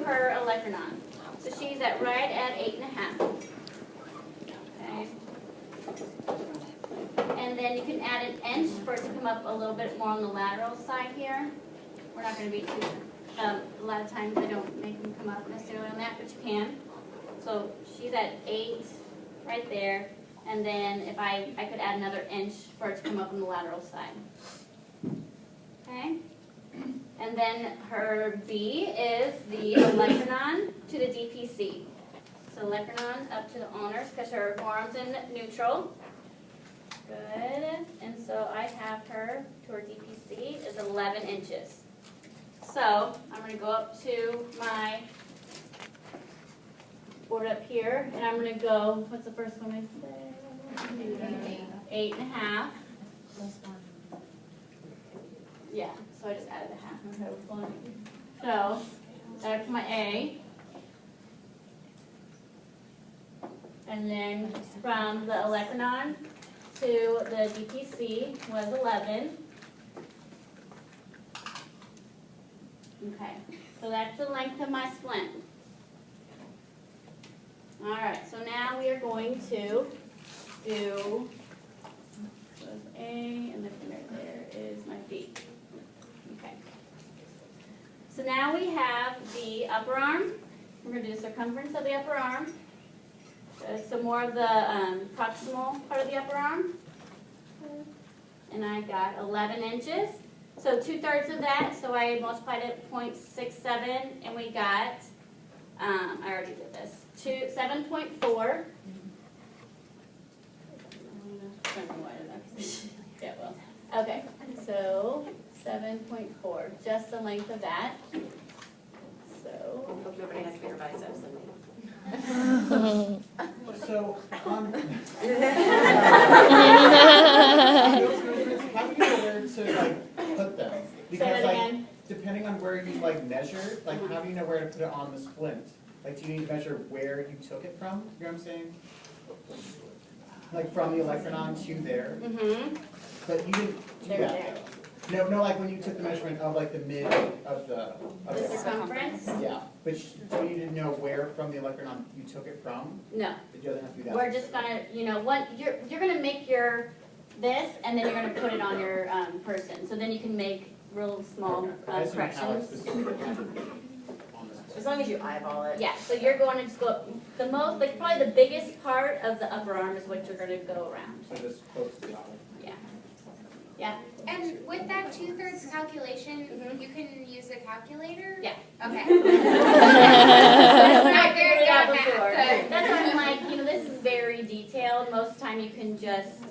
her olecranon. So she's at right at 8.5. Okay. And then you can add an inch for it to come up a little bit more on the lateral side here. We're not going to be too, a lot of times I don't make them come up necessarily on that, but you can. So she's at 8 right there. And then if I could add another inch for it to come up on the lateral side. Okay? And then her B is the olecranon to the DPC. So olecranon up to the honors because her forearm's in neutral. Good. And so I have her to her DPC is 11 inches. So I'm going to go up to my board up here, and I'm going to go, what's the first one I said? 8.5. Yeah, so I just added a half. Okay, we're pulling. So, up to my A. And then from the olecranon to the DPC was 11. Okay, so that's the length of my splint. All right, so now we are going to do A, and then there is my B. Okay. So now we have the upper arm. We're going to do the circumference of the upper arm. So more of the proximal part of the upper arm. And I got 11 inches. So 2/3 of that, so I multiplied it 0.67, and we got, I already did this, 7.4. Yeah, well, okay, so 7.4, just the length of that. So. I hope nobody has bigger biceps than me. So, how do you know where to like put them? Because like, depending on where you like measure, like how do you know where to put it on the splint? Like, do you need to measure where you took it from? You know what I'm saying? Like from the olecranon to there. Mm-hmm. But you didn't do that. No, like when you took the measurement of like the mid of the circumference? Yeah, but do you need to know where from the olecranon you took it from? No. It doesn't have to be that. We're just gonna, you're gonna make your this, and then you're gonna put it on your person. So then you can make real small corrections. As long as you eyeball it. Yeah. So you're going to just go the most, like probably the biggest part of the upper arm is what you're gonna go around. So just close to the bottom. Yeah. Yeah. And with that 2/3 calculation, you can use the calculator? Yeah. Okay. That's not not very good good before. math. That's why I'm like, this is very detailed. Most of the time you can just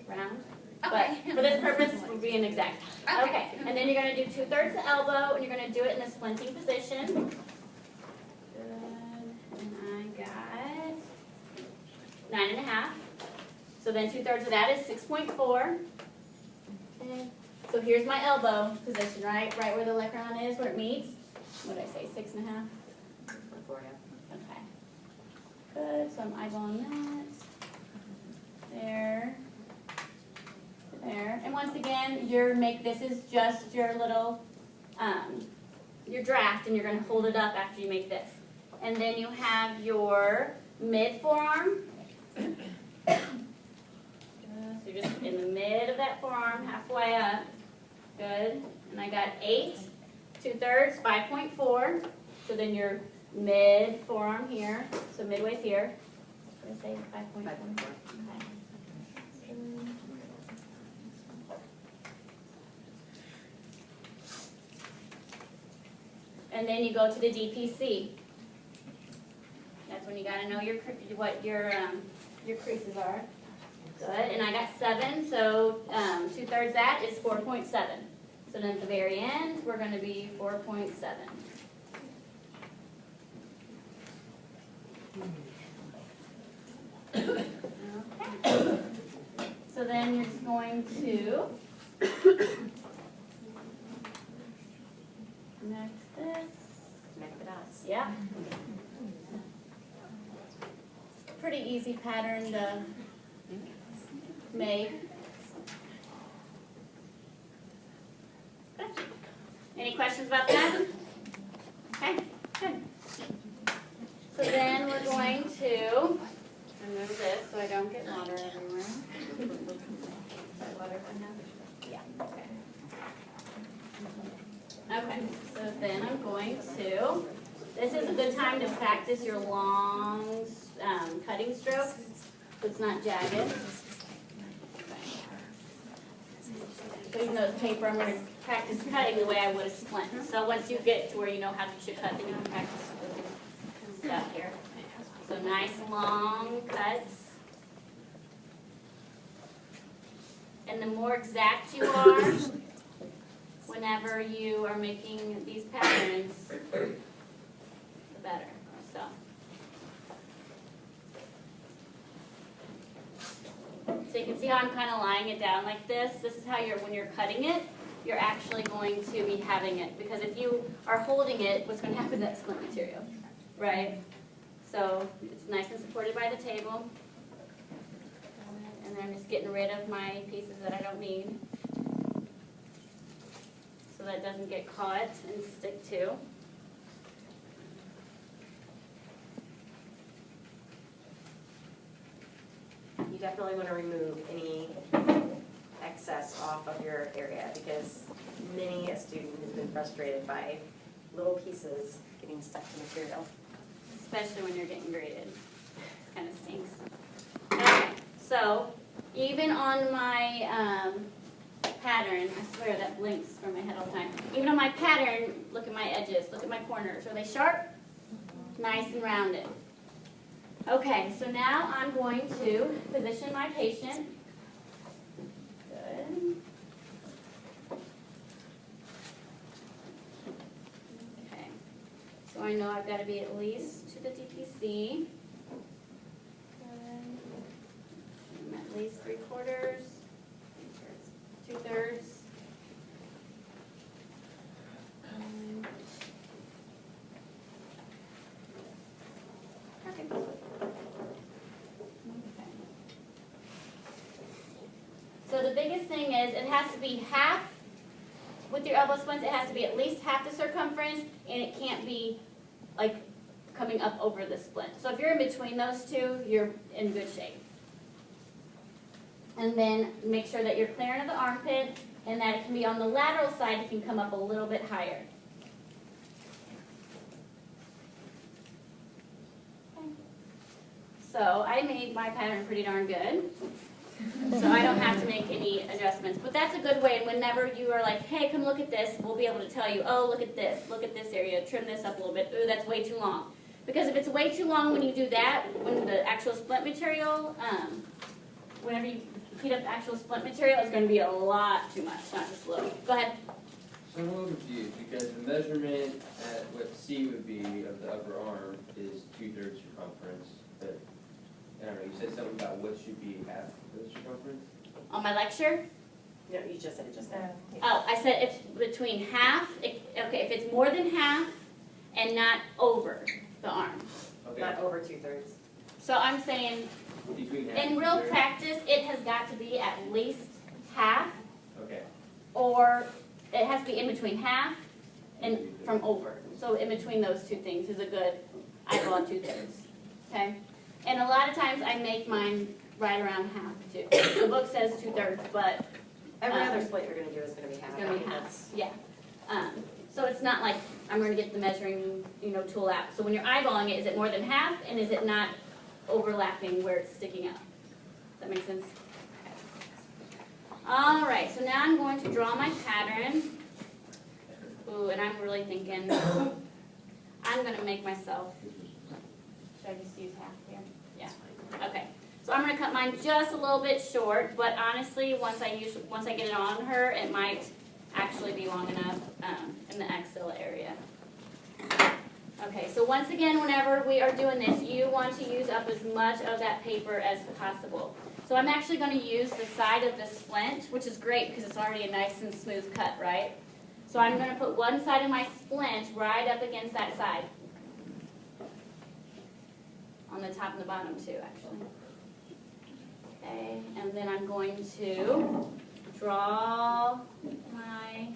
round. Okay. But for this purpose, we'll be an exact. Okay. Okay. And then you're going to do 2/3 the elbow, and you're going to do it in a splinting position. Good. And I got 9.5. So then 2/3 of that is 6.4. Okay. So here's my elbow position, right where the olecranon is, where it meets. What did I say, 6.5? Okay. Good, so I'm eyeballing that. There. There. And once again, this is just your little, your draft, and you're going to hold it up after you make this. And then you have your mid forearm. So you're just in the mid of that forearm, halfway up. Good. And I got 8, 2/3, 5.4. So then your mid forearm here. So midway's here. What did I say? 5.4. Okay. And then you go to the DPC. That's when you got to know what your creases are. Good, and I got 7, so 2/3 that is 4.7. So then at the very end, we're going to be 4.7. Okay. So then you're just going to connect this. Connect the dots. Yeah. Pretty easy pattern to make. Any questions about that? Okay. Good. So then we're going to remove this so I don't get water everywhere. Sorry, water right now? Yeah, okay. Okay, so then I'm going to, this is a good time to practice your long cutting strokes, so it's not jagged. Okay. So even though it's paper, I'm going to practice cutting the way I would a splint. So once you get to where you know how you should cut, then you can practice stuff here. So nice long cuts. And the more exact you are, whenever you are making these patterns, the better. So you can see how I'm kind of lying it down like this. This is how when you're cutting it, you're actually going to be having it. Because if you are holding it, what's going to happen to that splint material, right? So it's nice and supported by the table. And then I'm just getting rid of my pieces that I don't need, so that it doesn't get caught and stick to. You definitely want to remove any excess off of your area because many a student has been frustrated by little pieces getting stuck to material. Especially when you're getting graded. Kind of stinks. Okay, so even on my pattern, I swear that blinks from my head all the time. Even on my pattern, look at my edges, look at my corners. Are they sharp? Nice and rounded. Okay, so now I'm going to position my patient. Good. Okay, so I know I've got to be at least to the DPC. Good. I'm at least 3/4, 2/3. Okay. So the biggest thing is it has to be half, with your elbow splints, it has to be at least half the circumference, and it can't be like coming up over the splint. So if you're in between those two, you're in good shape. And then make sure that you're clearing of the armpit and that it can be on the lateral side, it can come up a little bit higher. Okay. So I made my pattern pretty darn good. So I don't have to make any adjustments. But that's a good way, and whenever you are like, hey, come look at this, we'll be able to tell you, oh, look at this area, trim this up a little bit, ooh, that's way too long. Because if it's way too long when you do that, when the actual splint material, whenever you heat up the actual splint material, it's going to be a lot too much, not just a little. Go ahead. So I'm a little confused because the measurement at what C would be of the upper arm is 2/3 circumference, but I don't know, you said something about what should be half the circumference? On my lecture? No, you just said it just now. Oh, I said it's between half, okay, if it's more than half and not over the arm. Okay, Not over 2/3. So I'm saying, between half in and real 2/3? practice, it has got to be at least half, Okay, or it has to be in between half and from over. So in between those two things is a good eyeball 2/3, okay? And a lot of times I make mine right around half too. The book says 2/3, but Every other split you're going to do is going to be half. it's gonna be half, yeah. So it's not like I'm gonna get the measuring, tool out. So when you're eyeballing it, is it more than half, and is it not overlapping where it's sticking out? Does that make sense? All right, so now I'm going to draw my pattern. Ooh, and I'm really thinking, I'm gonna make myself, should I just use half here? Yeah, okay. So I'm gonna cut mine just a little bit short, but honestly, once I get it on her, it might actually be long enough in the axilla area. Okay, so once again, whenever we are doing this, you want to use up as much of that paper as possible. So I'm actually going to use the side of the splint, which is great because it's already a nice and smooth cut, right? So I'm going to put one side of my splint right up against that side. On the top and the bottom too, actually. Okay, and then I'm going to draw my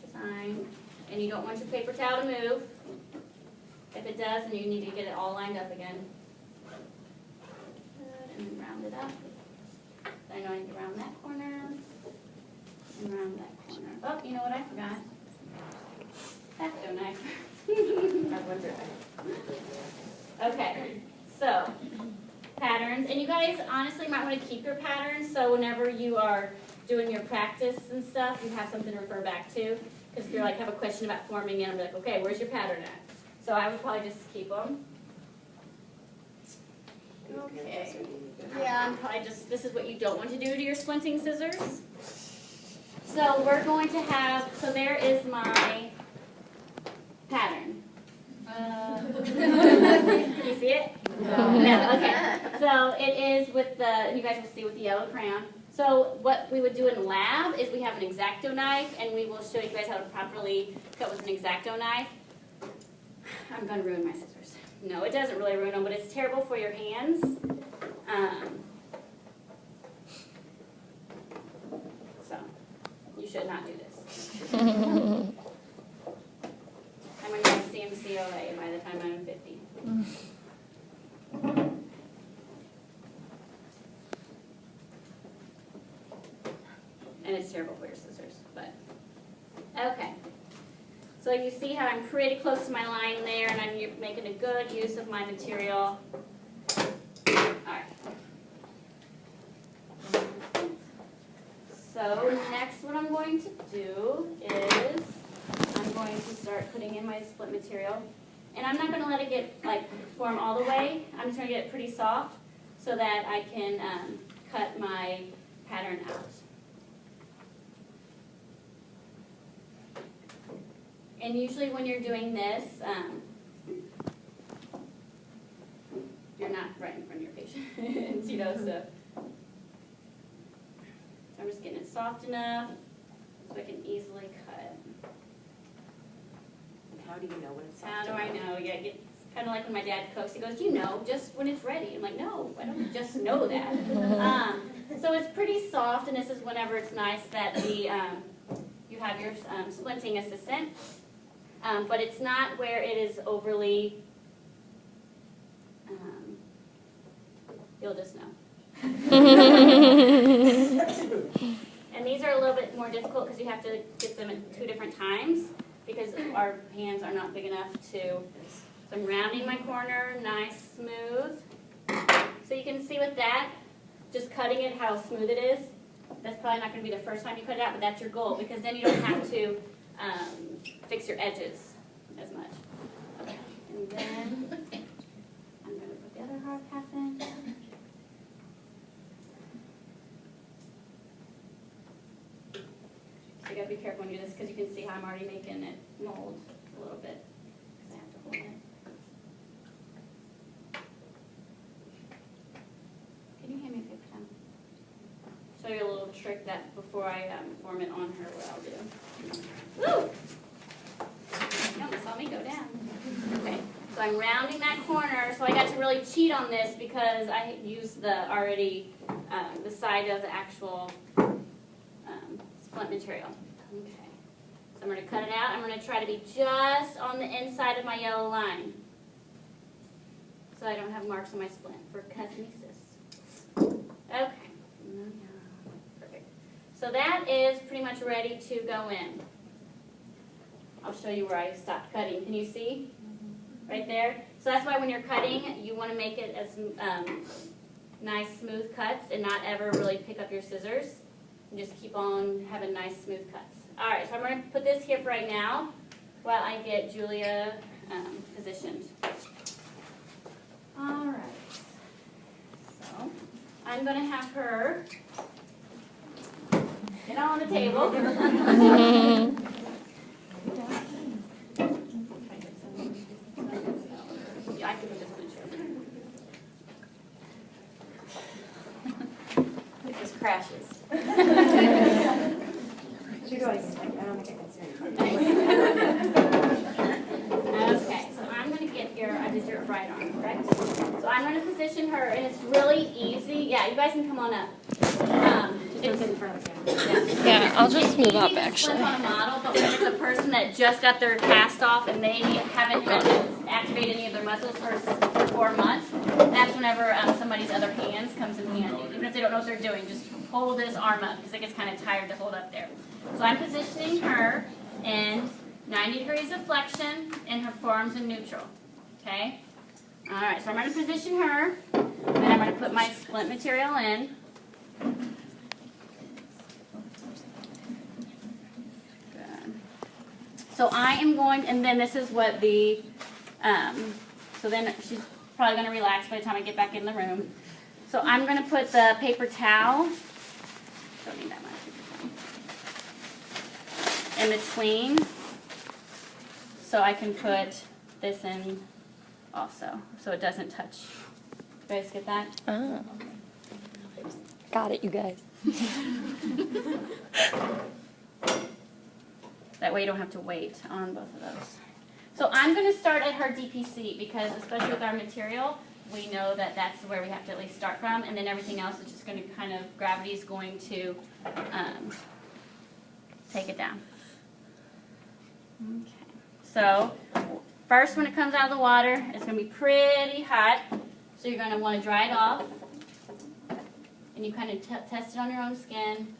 design And you don't want your paper towel to move. If it does, then you need to get it all lined up again. Good, and then round it up. I know I need to round that corner. And round that corner. Oh, you know what I forgot? X-Acto knife. I wonder. Okay, so patterns, and you guys honestly might want to keep your patterns so whenever you are doing your practice and stuff, you have something to refer back to. Because if you're like have a question about forming it, I'm like, okay, where's your pattern at? So I would probably just keep them. Okay. Yeah, I'm probably just, this is what you don't want to do to your splinting scissors. So we're going to have, so there is my pattern. Can you see it? No, okay. So it is with the, you guys will see with the yellow crayon. So what we would do in lab is we have an X-Acto knife, and we will show you guys how to properly cut with an X-Acto knife. I'm going to ruin my scissors. No, it doesn't really ruin them, but it's terrible for your hands. So you should not do this. I'm going to have CMCOA by the time I'm 50. And it's terrible for your scissors, but okay. So you see how I'm pretty close to my line there, and I'm making a good use of my material. Alright. So next what I'm going to do is I'm going to start putting in my split material. And I'm not going to let it get like form all the way. I'm just going to get it pretty soft so that I can cut my pattern out. And usually when you're doing this, you're not right in front of your patient, you know, so I'm just getting it soft enough so I can easily cut. How do you know when it's soft? How do I know? Yeah, it's kind of like when my dad cooks. He goes, you know, just when it's ready. I'm like, no, I don't just know that. So it's pretty soft, and this is whenever it's nice that the you have your splinting assistant. But it's not where it is overly, you'll just know. And these are a little bit more difficult because you have to get them at 2 different times because our hands are not big enough to. So I'm rounding my corner, nice, smooth. So you can see with that, just cutting it how smooth it is. That's probably not going to be the first time you cut it out, but that's your goal because then you don't have to fix your edges as much. Okay. And then I'm going to put the other half in. So you got to be careful when you do this because you can see how I'm already making it mold a little bit because I have to hold it. Can you hand me a paper towel? Show you a little trick that before I form it on her, what I'll do. Woo! You almost saw me go down. Okay, so I'm rounding that corner. So I got to really cheat on this because I used the already the side of the actual splint material. Okay, so I'm going to cut it out. I'm going to try to be just on the inside of my yellow line, so I don't have marks on my splint for cosmesis. Okay. Perfect. So that is pretty much ready to go in. I'll show you where I stopped cutting. Can you see? Right there? So that's why when you're cutting, you want to make it as nice, smooth cuts and not ever really pick up your scissors. And just keep on having nice, smooth cuts. All right, so I'm going to put this here for right now while I get Julia positioned. All right. So I'm going to have her get on the table. Yeah, I can put this one in. It just crashes. Should always, I don't think I can Okay, so I'm going to get your, I did your right arm, correct? So I'm going to position her, and it's really easy. Yeah, you guys can come on up. Don't get in front of the camera. Yeah, I'll just move up It's easy to actually. slip on a model, but when it's a person that just got their cast off and they haven't had to activate any of their muscles for 4 months, that's whenever somebody's other hands comes in handy. Even if they don't know what they're doing, just hold this arm up because it gets kind of tired to hold up there. So I'm positioning her in 90 degrees of flexion and her forearms in neutral. Okay? All right, so I'm going to position her, and I'm going to put my splint material in. Good. So I am going, and then this is what the, so then she's probably going to relax by the time I get back in the room. So I'm going to put the paper towel, don't need that much paper towel, in between, so I can put this in also, so it doesn't touch. You guys get that? Oh. Got it, you guys. That way you don't have to wait on both of those. So I'm going to start at her DPC because especially with our material, we know that that's where we have to at least start from, and then everything else is just going to kind of, gravity is going to take it down. Okay. So first when it comes out of the water, it's going to be pretty hot, so you're going to want to dry it off, and you kind of test it on your own skin.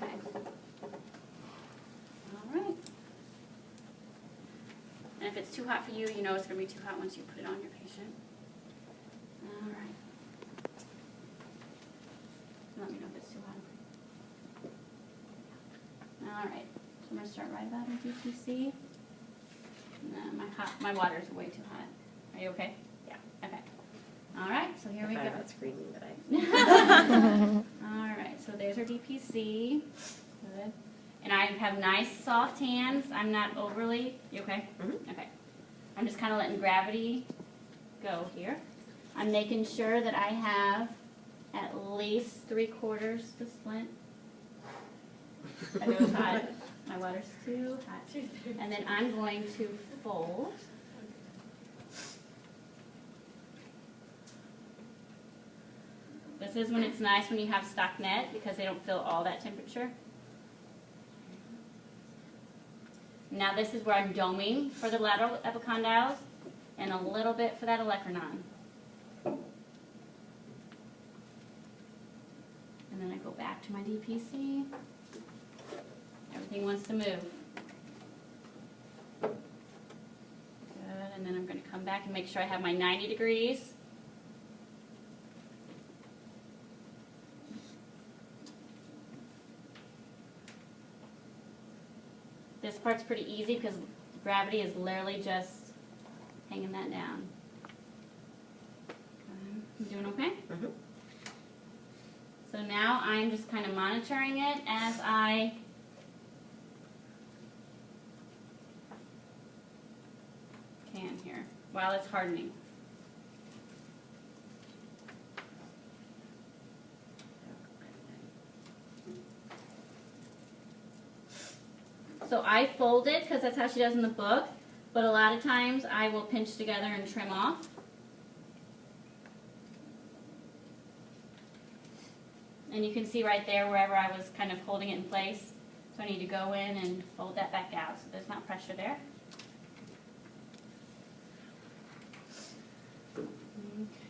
Okay. Alright. And if it's too hot for you, you know it's going to be too hot once you put it on your patient. Alright. Let me know if it's too hot. Alright. So I'm going to start right about at DTC. No, my water is way too hot. Are you okay? Yeah. Okay. Alright, so here we go. I'm not screaming, but I. Alright, so there's our DPC. Good. And I have nice soft hands. I'm not overly, you okay? Mhm. Okay. I'm just kind of letting gravity go here. I'm making sure that I have at least 3/4 the splint. I know it's hot. My water's too hot. And then I'm going to fold. This is when it's nice when you have stock net because they don't feel all that temperature. Now this is where I'm doming for the lateral epicondyles and a little bit for that olecranon. And then I go back to my DPC. Everything wants to move. Good, and then I'm going to come back and make sure I have my 90 degrees. This part's pretty easy because gravity is literally just hanging that down. You doing okay? Mhm. So now I'm just kind of monitoring it as I can here while it's hardening. So I fold it because that's how she does in the book, but a lot of times I will pinch together and trim off. And you can see right there wherever I was kind of holding it in place. So I need to go in and fold that back out so there's not pressure there.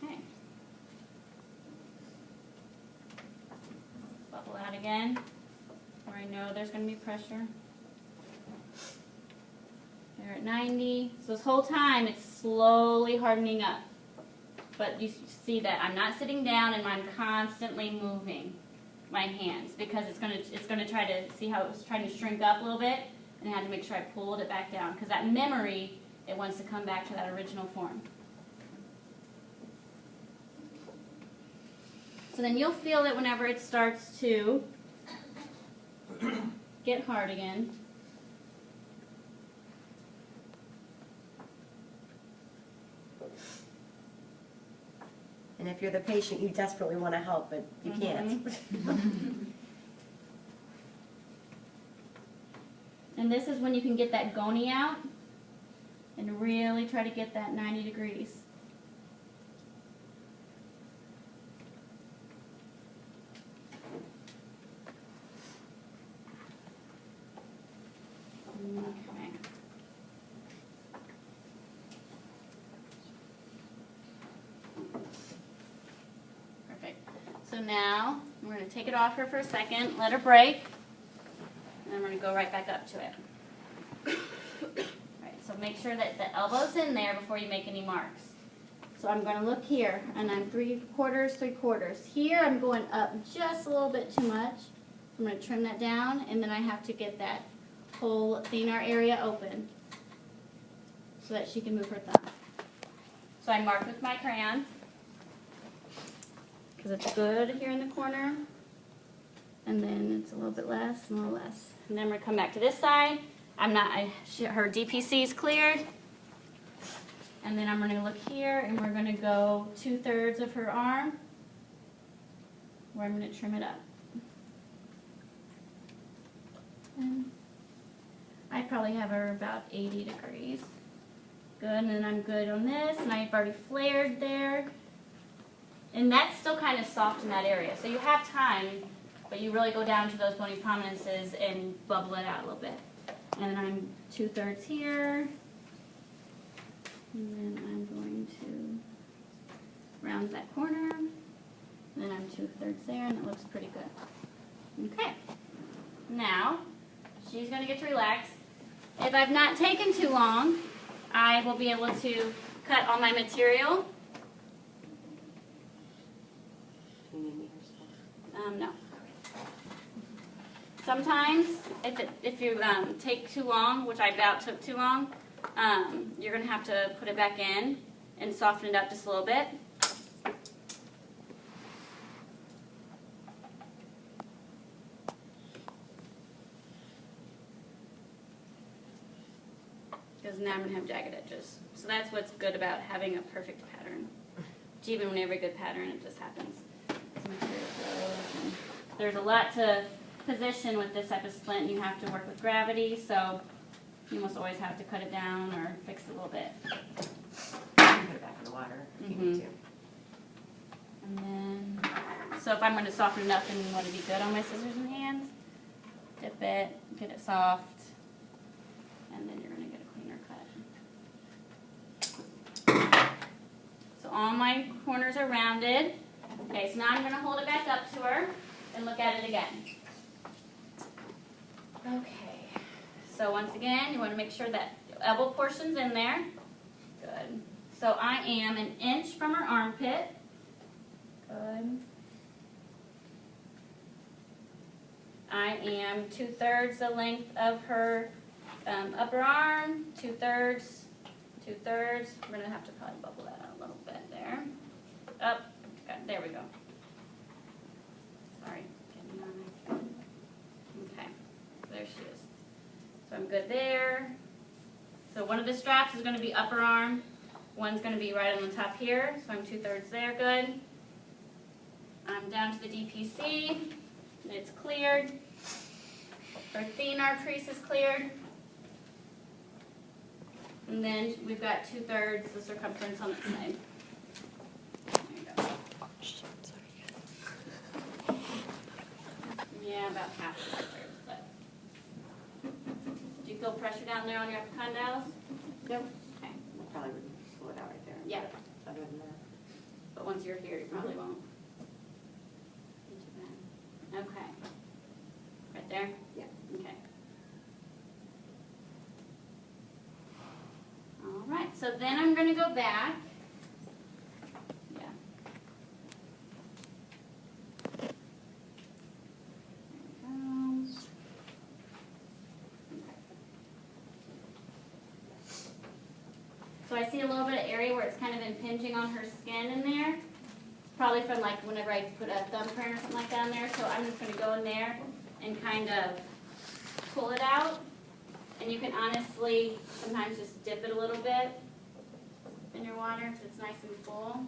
Okay. Bubble out again where I know there's going to be pressure. They're at 90. So this whole time it's slowly hardening up. But you see that I'm not sitting down and I'm constantly moving my hands because it's gonna try to see how it was trying to shrink up a little bit, and I had to make sure I pulled it back down because that memory, it wants to come back to that original form. So then you'll feel it whenever it starts to get hard again. And if you're the patient, you desperately want to help, but you can't. And this is when you can get that goni out and really try to get that 90 degrees. Okay. Perfect. So now, we're gonna take it off her for a second, let her break, and then we're gonna go right back up to it. Right, so make sure that the elbow's in there before you make any marks. So I'm gonna look here, and I'm 3/4, 3/4. Here, I'm going up just a little bit too much. I'm gonna trim that down, and then I have to get that whole thenar area open so that she can move her thumb. So I marked with my crayon, because it's good here in the corner, and then it's a little bit less and a little less. And then we're gonna come back to this side. Her DPC is cleared. And then I'm gonna look here, and we're gonna go 2/3 of her arm, where I'm gonna trim it up. And I probably have her about 80 degrees. Good, and then I'm good on this, and I've already flared there. And that's still kind of soft in that area, so you have time, but you really go down to those bony prominences and bubble it out a little bit. And then I'm 2/3 here. And then I'm going to round that corner. And then I'm 2/3 there, and it looks pretty good. Okay. Now, she's going to get to relax. If I've not taken too long, I will be able to cut all my material. Do you need me here still? No. Sometimes, if you take too long, which I doubt took too long, you're going to have to put it back in and soften it up just a little bit. Because now I'm going to have jagged edges. So that's what's good about having a perfect pattern. Even when you have a good pattern, it just happens. As material flows, and there's a lot to position with this type of splint. You have to work with gravity, so you almost always have to cut it down or fix it a little bit. You can put it back in the water if you need to. And then, so if I'm going to soften it up and want to be good on my scissors and hands, dip it, get it soft, and then you're going to get a cleaner cut. So all my corners are rounded. Okay, so now I'm going to hold it back up to her and look at it again. Okay, so once again, you want to make sure that elbow portion's in there. Good. So I am 1 inch from her armpit. Good. I am 2/3 the length of her upper arm, 2/3, 2/3. We're going to have to probably bubble that out a little bit there. Up, okay, there we go. Sorry, getting on my phone. Okay, there she is. So I'm good there. So one of the straps is going to be upper arm. One's going to be right on the top here, so I'm 2/3 there, good. I'm down to the DPC, it's cleared. Our thenar crease is cleared. And then we've got 2/3 the circumference on the side. There you go. Yeah, about half the 2/3, but. Do you feel pressure down there on your upper condyles? Nope. Okay. I probably would pull it out right there. Yeah. But other than that. But once you're here, you probably won't. Okay. Right there? Yeah. Okay. All right, so then I'm going to go back. Yeah. There we go. Okay. So I see a little bit of area where it's kind of impinging on her skin in there. Probably from like whenever I put a thumbprint or something like that in there. So I'm just going to go in there and kind of pull it out. And you can honestly sometimes just dip it a little bit in your water so it's nice and full.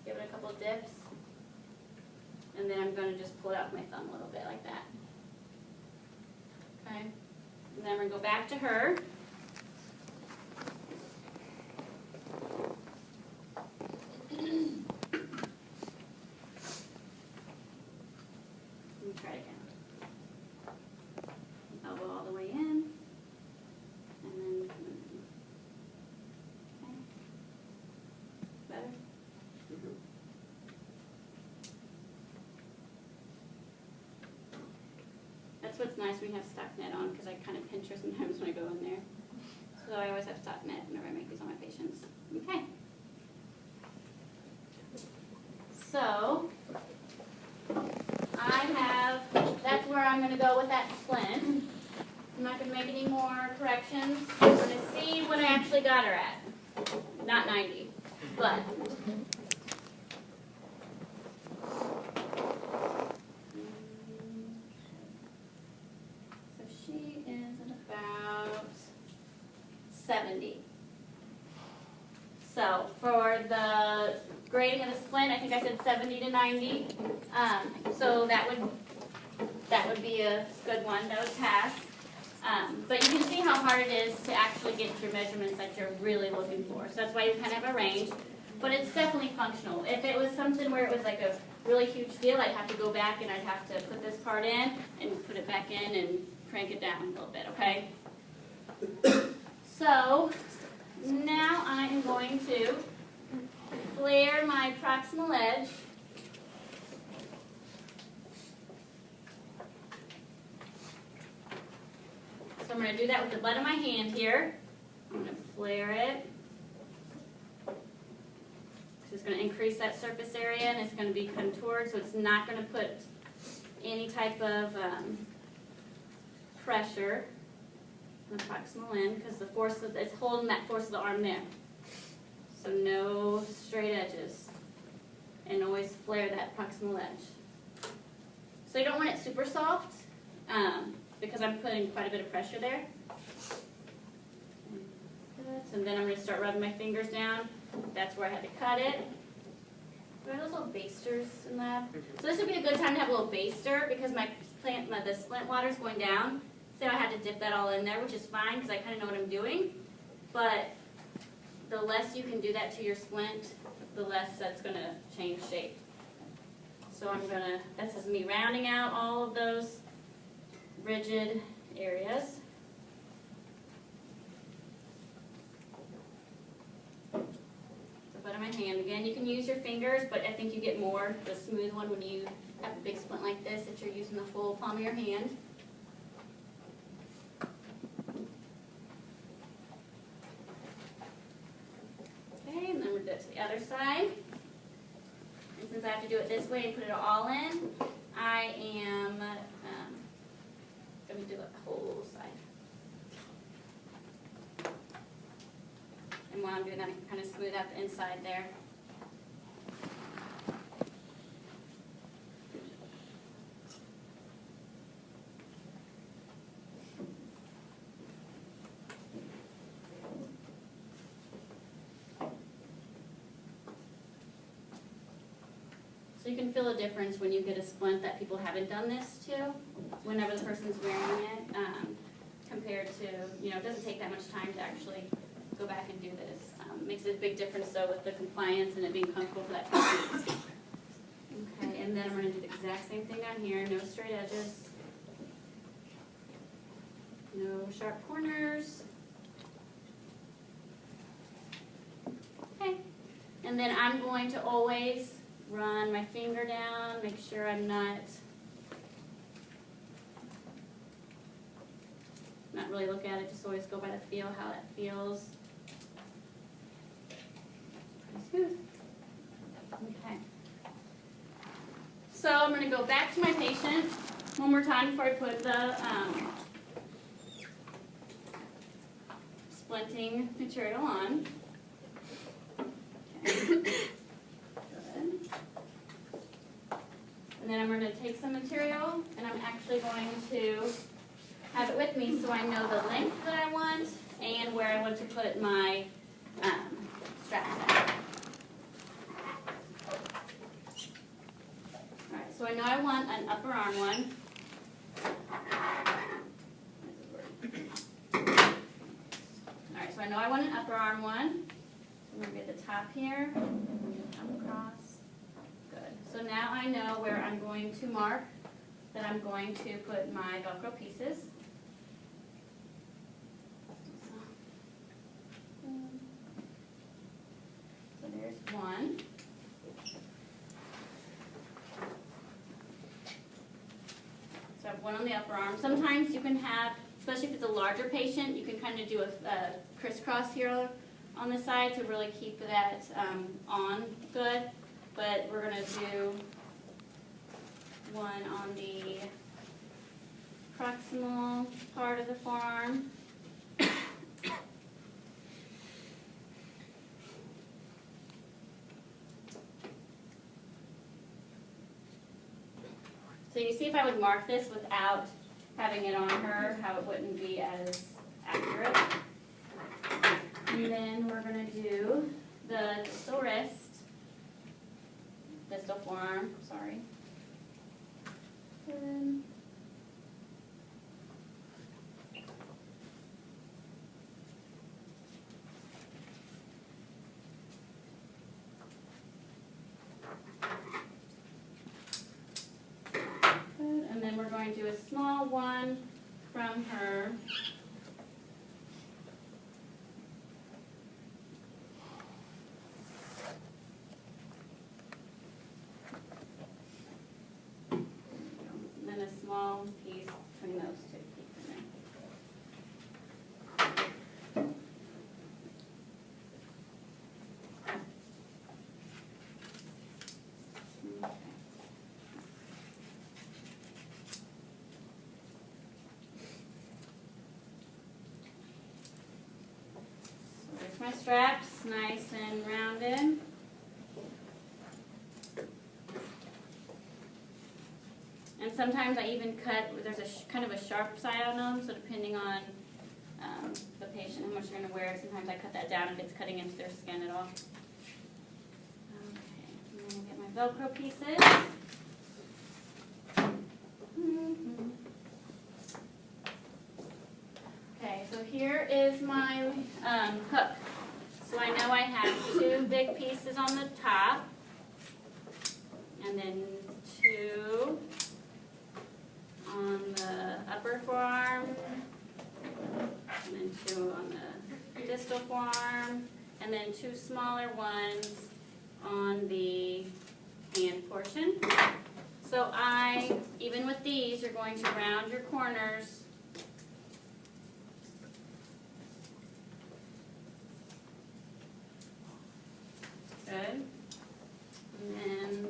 Give it a couple of dips. And then I'm going to just pull it out with my thumb a little bit like that. Okay. And then we're going to go back to her. Try it again. Elbow all the way in. That's what's nice when you have stockinette on, because I kind of pinch her sometimes when I go in there. So I always have stockinette whenever I make these on my patients. Okay. So, that's where I'm going to go with that splint. I'm not going to make any more corrections. I'm going to see what I actually got her at. Not 90, but. So she is at about 70. So for the grading of the splint, I think I said 70 to 90. So that would be a good one. That would pass. But you can see how hard it is to actually get your measurements that you're really looking for. So that's why you kind of have a range. But it's definitely functional. If it was something where it was like a really huge deal, I'd have to go back and I'd have to put this part in and put it back in and crank it down a little bit, okay? So now I am going to flare my proximal edge. So I'm going to do that with the butt of my hand here. I'm going to flare it. It's going to increase that surface area and it's going to be contoured, so it's not going to put any type of pressure on the proximal end because the force it's holding that force of the arm there. So no straight edges. And always flare that proximal edge. So you don't want it super soft because I'm putting quite a bit of pressure there. And then I'm going to start rubbing my fingers down. That's where I had to cut it. Do I have those little basters in lab? So this would be a good time to have a little baster because the splint water is going down. So I had to dip that all in there, which is fine because I kind of know what I'm doing. But the less you can do that to your splint, the less that's going to change shape. So this is me rounding out all of those rigid areas. Butt of my hand again. You can use your fingers, but I think you get more the smooth one when you have a big splint like this that you're using the whole palm of your hand. Okay, and then we'll do it to the other side. And since I have to do it this way and put it all in, I am going to do it the whole side. And while I'm doing that, I can kind of smooth out the inside there. So you can feel a difference when you get a splint that people haven't done this to, whenever the person's wearing it, compared to, it doesn't take that much time to actually go back and do this. Makes a big difference though with the compliance and it being comfortable for that patient. Okay, and then I'm going to do the exact same thing down here. No straight edges. No sharp corners. Okay, and then I'm going to always run my finger down, make sure I'm not really look at it, just always go by the feel, how that feels. Smooth. Okay. So I'm going to go back to my patient one more time before I put the splinting material on. Okay. Good. And then I'm going to take some material and I'm actually going to have it with me so I know the length that I want and where I want to put my straps at. Alright, so I know I want an upper arm one. Alright, so I know I want an upper arm one. I'm going to get the top here, come across. Good. So now I know where I'm going to mark that I'm going to put my Velcro pieces. So there's one. So have one on the upper arm. Sometimes you can have, especially if it's a larger patient, you can kind of do a crisscross here on the side to really keep that on good. But we're going to do one on the proximal part of the forearm. So you see if I would mark this without having it on her, how it wouldn't be as accurate. And then we're going to do the distal wrist, distal forearm, sorry. And then we're going to do a small one from her. And then a small piece between those two pieces. Okay. There's my straps, nice and rounded. And sometimes I even cut, there's a kind of a sharp side on them, so depending on the patient, how much you're going to wear, sometimes I cut that down if it's cutting into their skin at all. Okay, and then I'll get my Velcro pieces. Okay, so here is my hook. So I know I have 2 big pieces on the top, and then 2 on the upper forearm, and then 2 on the distal forearm, and then 2 smaller ones on the hand portion. So even with these, you're going to round your corners. Good. And then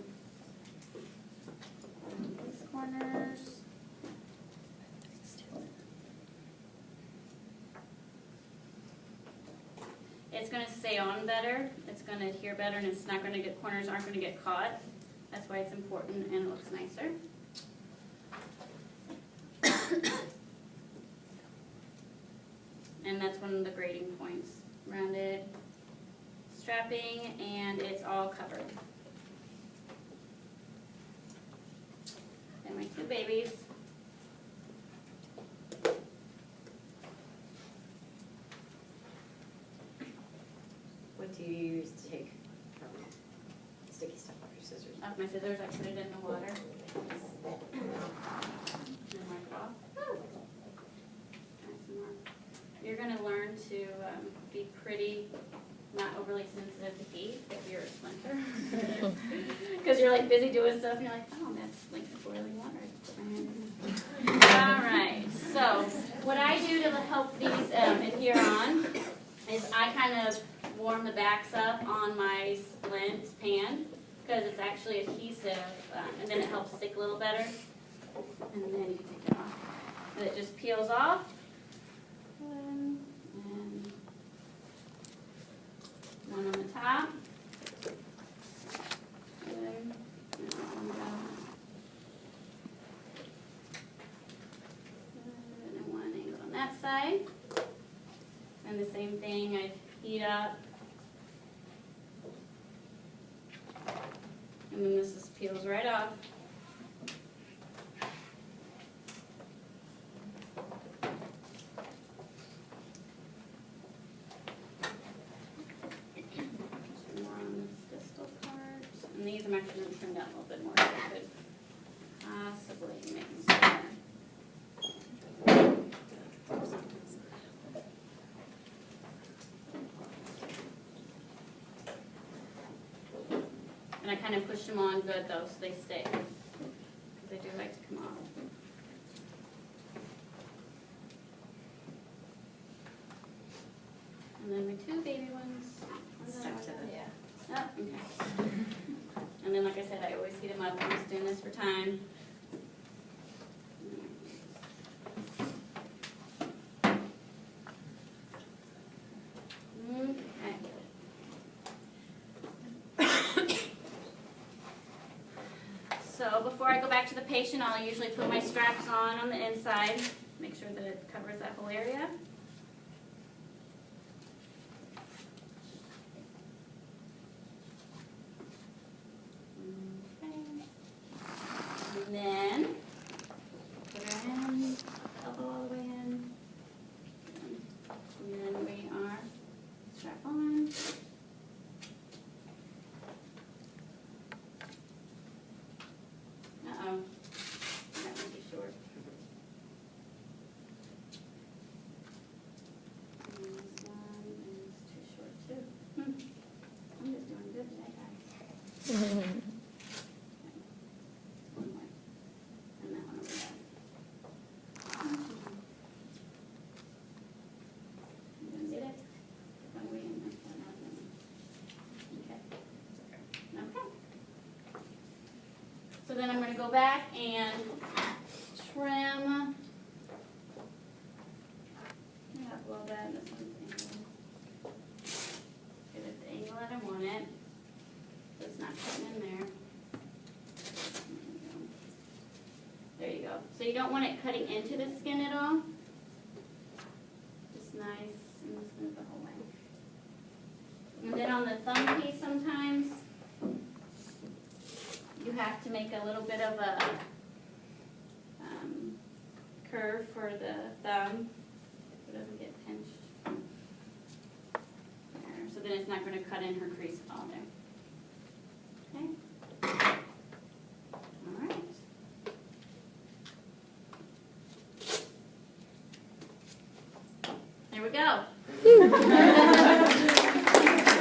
these corners. It's going to stay on better. It's going to adhere better, and it's not going to get, corners aren't going to get caught. That's why it's important and it looks nicer. And that's one of the grading points. Rounded strapping, and it's all covered. And my 2 babies. What do you use to take sticky stuff off your scissors? Off my scissors, I put it in the water. And wipe it off. Nice and warm. You're going to learn to be pretty, not overly sensitive to heat if you're a splinter. Because you're like busy doing stuff and you're like, oh, that's like boiling water. All right, so what I do to help these adhere on is I kind of warm the backs up on my Splint pan because it's actually adhesive, and then it helps stick a little better. And then you take it off. And it just peels off. And one on the top. And one angle on that side. And the same thing, I heat up. And then this just peels right off. More on the distal part. And these I'm actually going to trim down a little bit more so I could possibly make them smaller. And I kind of push them on good though so they stay. Because they do like to come off. And then my two baby ones. Stuck to the. Oh, okay. And then, like I said, I always heat them up. I'm just doing this for time. Okay. So before I go back to the patient, I'll usually put my straps on the inside, make sure that it covers that whole area. And then put her in, elbow all the way in. And then we are strap on. Uh-oh, that might be short. And this one is too short too. I'm just doing good today, guys. One more. And that one over there. You gonna get it? One way and this one out. Okay. Okay. So then I'm gonna go back and trim. Yeah, well then, this one's angled. Get it the angle that I want it. So it's not cutting in there. There you go. So you don't want it cutting into the skin at all. Just nice and smooth the whole way. And then on the thumb piece sometimes, you have to make a little bit of a curve for the thumb so it doesn't get pinched. There. So then it's not going to cut in her crease at all there.